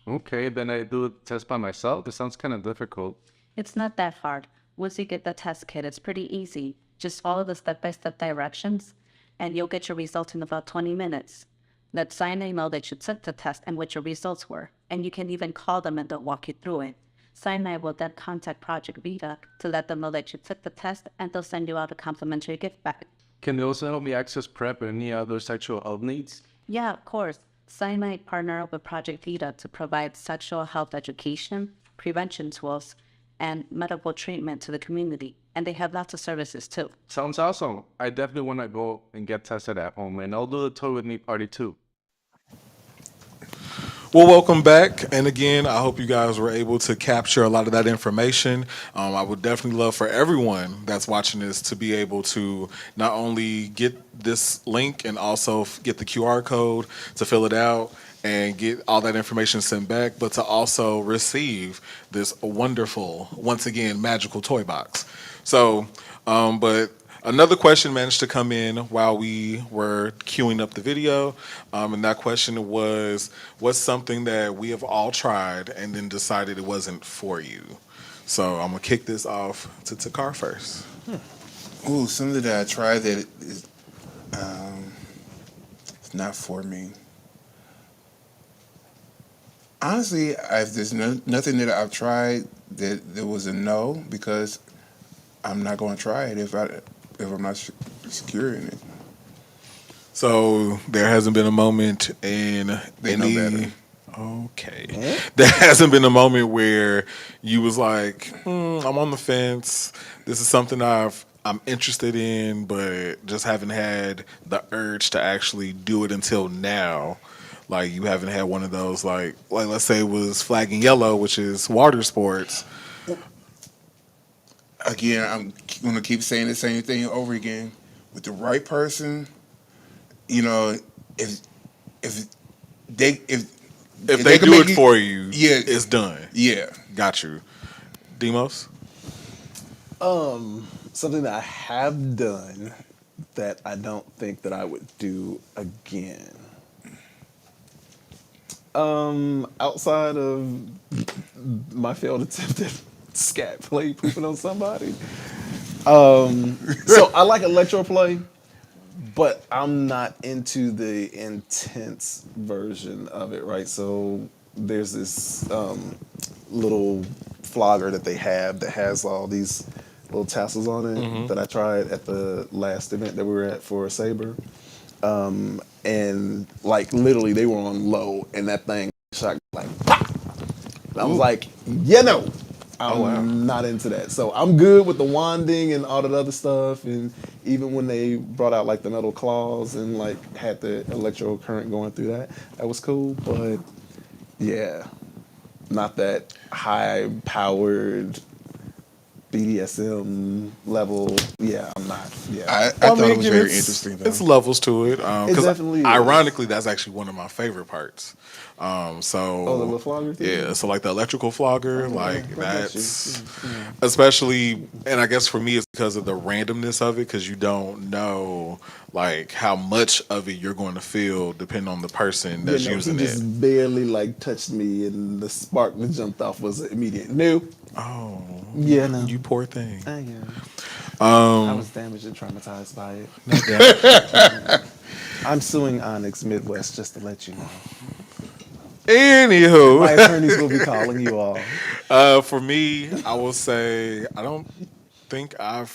Okay, then I do the test by myself. This sounds kind of difficult. It's not that hard. Once you get the test kit, it's pretty easy. Just follow the step-by-step directions, and you'll get your results in about 20 minutes. Let Sinai know that you took the test and what your results were, and you can even call them and they'll walk you through it. Sinai will then contact Project Vita to let them know that you took the test, and they'll send you out a complimentary gift bag. Can they also help me access PrEP and any other sexual health needs? Yeah, of course. Sinai partner up with Project Vita to provide sexual health education, prevention tools, and medical treatment to the community. And they have lots of services too. Sounds awesome. I definitely want to go and get tested at home, and I'll do the toy with me party too. Well, welcome back. And again, I hope you guys were able to capture a lot of that information. I would definitely love for everyone that's watching this to be able to not only get this link and also get the QR code to fill it out and get all that information sent back, but to also receive this wonderful, once again, magical toy box. So, but Another question managed to come in while we were queuing up the video, and that question was, "What's something that we have all tried and then decided it wasn't for you?" So I'm gonna kick this off to Takhar first. Ooh, something that I tried that is it's not for me. Honestly, there's nothing that I've tried that there was a no, because I'm not going to try it if I'm not secure in it. So there hasn't been a moment in They know better. Okay. There hasn't been a moment where you was like, I'm on the fence. This is something I'm interested in, but just haven't had the urge to actually do it until now. Like you haven't had one of those like let's say it was flagging yellow, which is water sports. Again, I'm going to keep saying the same thing over again. With the right person, you know, if if they if If they can do make it for you, yeah, it's done. yeah. Got you. Deimos? Something that I have done that I don't think that I would do again. Outside of my failed attempt at scat play pooping on somebody. So I like electro play, but I'm not into the intense version of it, right? So there's this little flogger that they have that has all these little tassels on it that I tried at the last event that we were at for Saber. And like literally they were on low and that thing shot like pop. I was like, yeah, no, I'm not into that. So I'm good with the wanding and all that other stuff. And even when they brought out like the metal claws and like had the electro current going through that, that was cool. But yeah, not that high powered BDSM level. Yeah, I'm not. Yeah, I thought it was again, very interesting though. It's levels to it. it 'Cause definitely is. ironically, that's actually one of my favorite parts. Oh, the little flogger thing? yeah, so like the electrical flogger, yeah, like I got that's you. Yeah. especially, and I guess for me it's because of the randomness of it, because you don't know like how much of it you're going to feel depending on the person that's He using just it. barely like touched me, and the spark that jumped off was immediate. No. Oh, Yeah, no. you poor thing. I I was damaged and traumatized by it. No doubt. I'm suing Onyx Midwest just to let you know. Anywho, My attorneys will be calling you all. For me, I will say I don't think I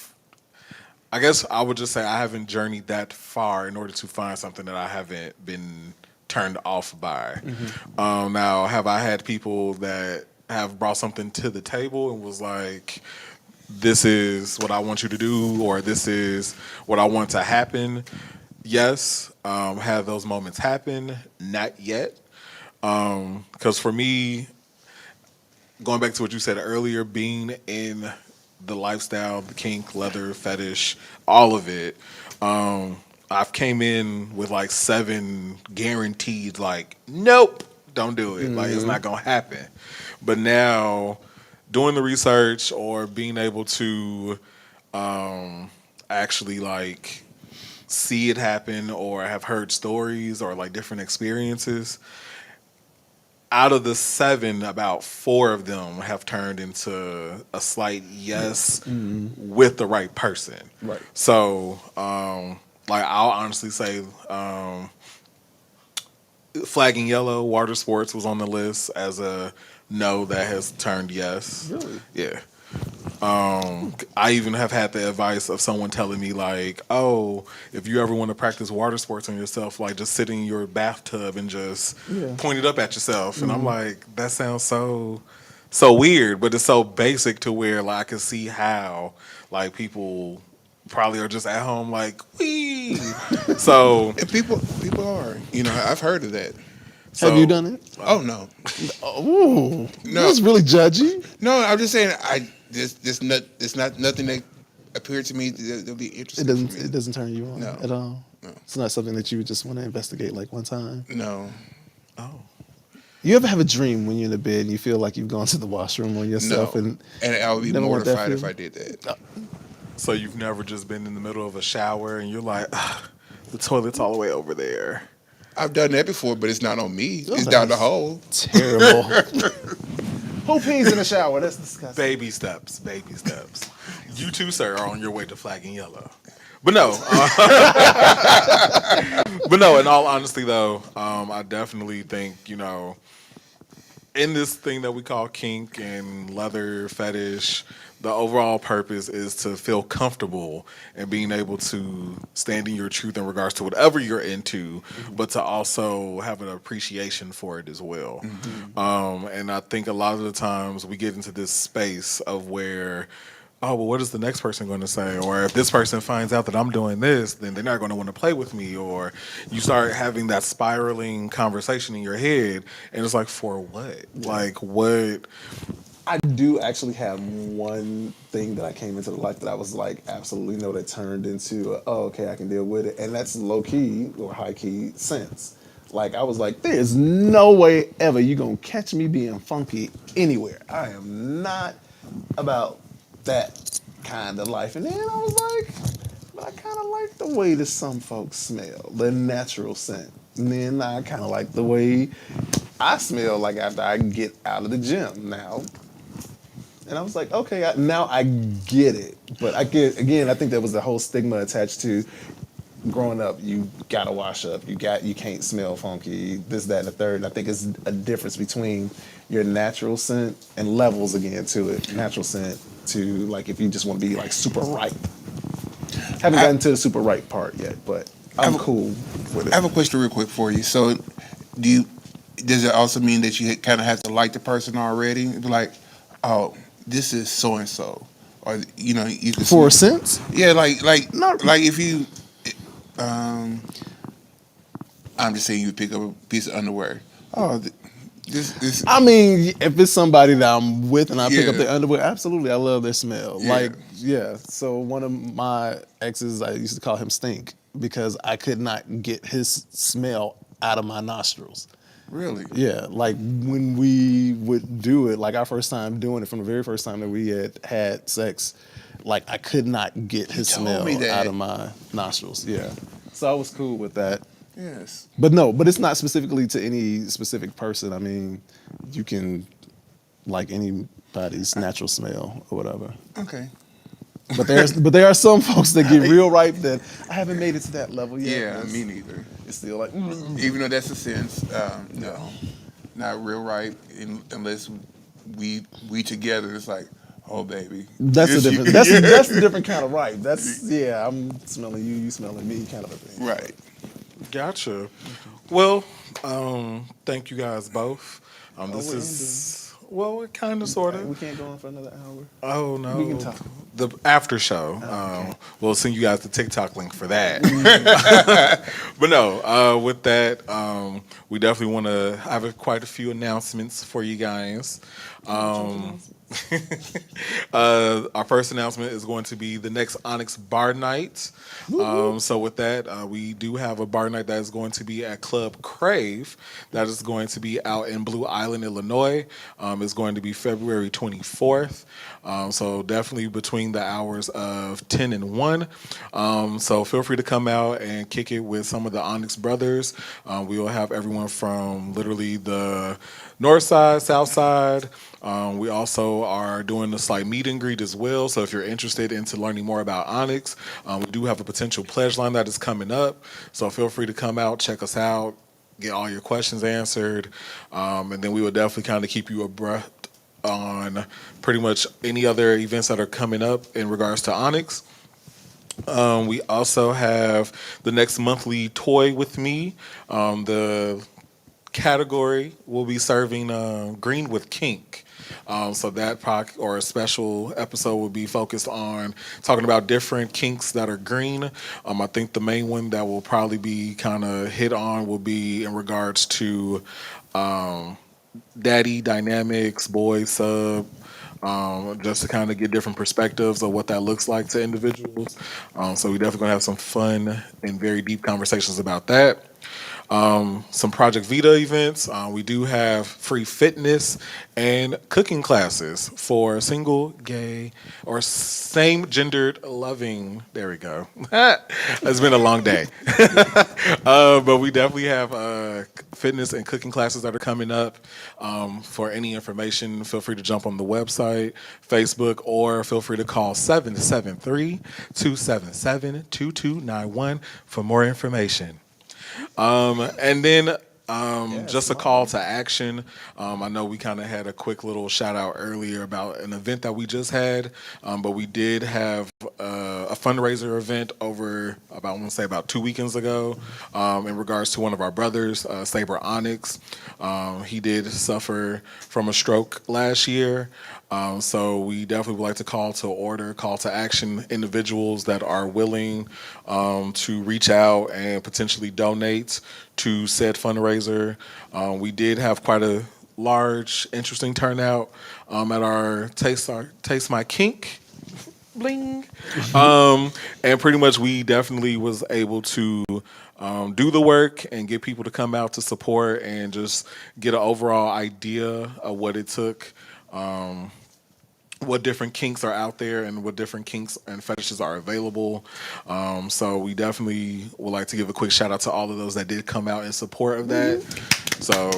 guess I would just say I haven't journeyed that far in order to find something that I haven't been turned off by. Now, have I had people that have brought something to the table and was like, "This is what I want you to do," or "This is what I want to happen"? Yes, have those moments happen? Not yet. Because for me, going back to what you said earlier, being in the lifestyle, the kink, leather, fetish, all of it, I've came in with like 7 guaranteed, like, nope, don't do it. Like, it's not going to happen. But now, doing the research or being able to actually, like, see it happen or have heard stories or, like, different experiences, out of the 7, about 4 of them have turned into a slight yes with the right person. Right. So, like I'll honestly say, flagging yellow, water sports was on the list as a no that has turned yes. Really? Yeah. I even have had the advice of someone telling me like, "Oh, if you ever want to practice water sports on yourself, like just sit in your bathtub and just Yeah. point it up at yourself." And I'm like, that sounds so weird, but it's so basic to where like I can see how like people probably are just at home like, "Wee." So, And people are, I've heard of that. Have you so done it? Oh no, Ooh, No. that's really judgy. no, I'm just saying it's not nothing that appeared to me that'll be interesting. For me. It doesn't turn you on No. at all. No. It's not something that you would just want to investigate like one time. No, You ever have a dream when you're in the bed and you feel like you've gone to the washroom on no, yourself and and I would be never want that mortified if feeling? I did that. So you've never just been in the middle of a shower and you're like, "Ugh, the toilet's all the way over there." I've done that before, but it's not on me. It's Those down the are hole. terrible. Who pees in the shower? That's disgusting. Baby steps, baby steps. You too, sir, are on your way to flagging yellow. But no, but no. In all honesty, though, I definitely think in this thing that we call kink and leather fetish, the overall purpose is to feel comfortable and being able to stand in your truth in regards to whatever you're into, but to also have an appreciation for it as well. And I think a lot of the times we get into this space of where, oh, well, what is the next person going to say? Or if this person finds out that I'm doing this, then they're not going to want to play with me. Or you start having that spiraling conversation in your head, and it's like, for what? Like, what? I do actually have one thing that I came into the life that I was like, absolutely no, that turned into, oh, okay, I can deal with it. And that's low key or high key sense. Like, I was like, there's no way ever you gonna catch me being funky anywhere. I am not about that kind of life. And then I was like, but I kind of like the way that some folks smell, the natural scent. And then I kind of like the way I smell like after I get out of the gym now. And I was like, okay, now I get it. But I think there was the whole stigma attached to growing up. You gotta wash up. You can't smell funky. This, that, and the third. And I think it's a difference between your natural scent and levels again to it. Natural scent to like if you just want to be like super ripe. Haven't gotten to the super ripe part yet, but I'm cool with it. I have a question real quick for you. So, does it also mean that you kind of have to like the person already? Be like, oh, this is so and so, or you can For a sense? yeah, like Not- like if you, I'm just saying you pick up a piece of underwear. Oh, this. I mean, if it's somebody that I'm with and I pick up Yeah. their underwear, absolutely, I love their smell. Yeah. Like, yeah. So one of my exes, I used to call him Stink because I could not get his smell out of my nostrils. Really? Yeah, like when we would do it, like our first time doing it, from the very first time that we had sex, like I could not get his told smell me that. out of my nostrils. Yeah, so I was cool with that. Yes. But it's not specifically to any specific person. I mean, you can like anybody's natural smell or whatever. Okay. But there are some folks that get real ripe that I haven't made it to that level yet. Yeah, It's- me neither. It's still like Even though that's a sense, no, not real right unless we together. It's like, oh baby, that's a Yes, different you- that's a different kind of ripe. That's yeah, I'm smelling you, you smelling me kind of a thing. right. Gotcha. Well, thank you guys both. This we're is well, kind of, sort We of. can't go on for another hour. Oh no, We can talk. the after show. We'll send you guys the TikTok link for that. But no, with that, we definitely want to have quite a few announcements for you guys. Our first announcement is going to be the next Onyx Bar Night. So with that, we do have a bar night that is going to be at Club Crave. That is going to be out in Blue Island, Illinois. It's going to be February 24th. So definitely between the hours of 10 and 1. So feel free to come out and kick it with some of the Onyx brothers. We will have everyone from literally the north side, south side. We also are doing this like meet and greet as well. So if you're interested into learning more about Onyx, we do have a potential pledge line that is coming up. So feel free to come out, check us out, get all your questions answered, and then we will definitely kind of keep you abreast on pretty much any other events that are coming up in regards to Onyx. We also have the next monthly Toy with Me. The category will be serving green with kink. So that or a special episode will be focused on talking about different kinks that are green. I think the main one that will probably be kind of hit on will be in regards to daddy dynamics, boy sub, just to kind of get different perspectives of what that looks like to individuals. So we definitely gonna have some fun and very deep conversations about that. some Project Vita events. We do have free fitness and cooking classes for single, gay, or same gendered loving. There we go. It's been a long day. But we definitely have fitness and cooking classes that are coming up. For any information, feel free to jump on the website, Facebook, or feel free to call 773-277-2291 for more information. And then just a call to action. I know we kind of had a quick little shout out earlier about an event that we just had, but we did have a fundraiser event over about, I want to say about 2 weekends ago, in regards to one of our brothers, SubZero Onyx. He did suffer from a stroke last year. So we definitely would like to call to action individuals that are willing to reach out and potentially donate to said fundraiser. We did have quite a large, interesting turnout at our Taste My Kink. Bling. And pretty much we definitely was able to do the work and get people to come out to support and just get an overall idea of what it took. What different kinks are out there and what different kinks and fetishes are available. So we definitely would like to give a quick shout out to all of those that did come out in support of that. So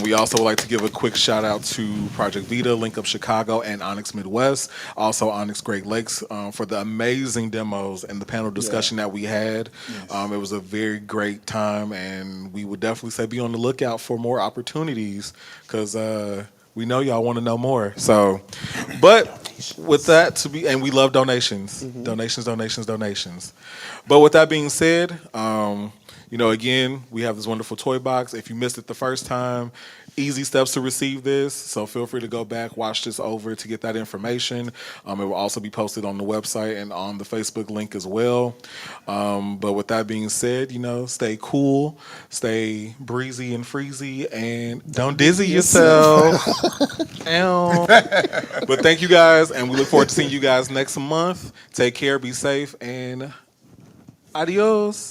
we also would like to give a quick shout out to Project Vita, Link Up Chicago, and Onyx Midwest, also Onyx Great Lakes, for the amazing demos and the panel discussion that we had. It was a very great time, and we would definitely say be on the lookout for more opportunities because we know y'all want to know more. So, but with that and we love donations, donations. But with that being said, again, we have this wonderful toy box. If you missed it the first time, easy steps to receive this. So feel free to go back, watch this over to get that information. It will also be posted on the website and on the Facebook link as well. But with that being said, stay cool, stay breezy and freezy, and don't dizzy yourself. Ow. But thank you guys, and we look forward to seeing you guys next month. Take care, be safe, and adios.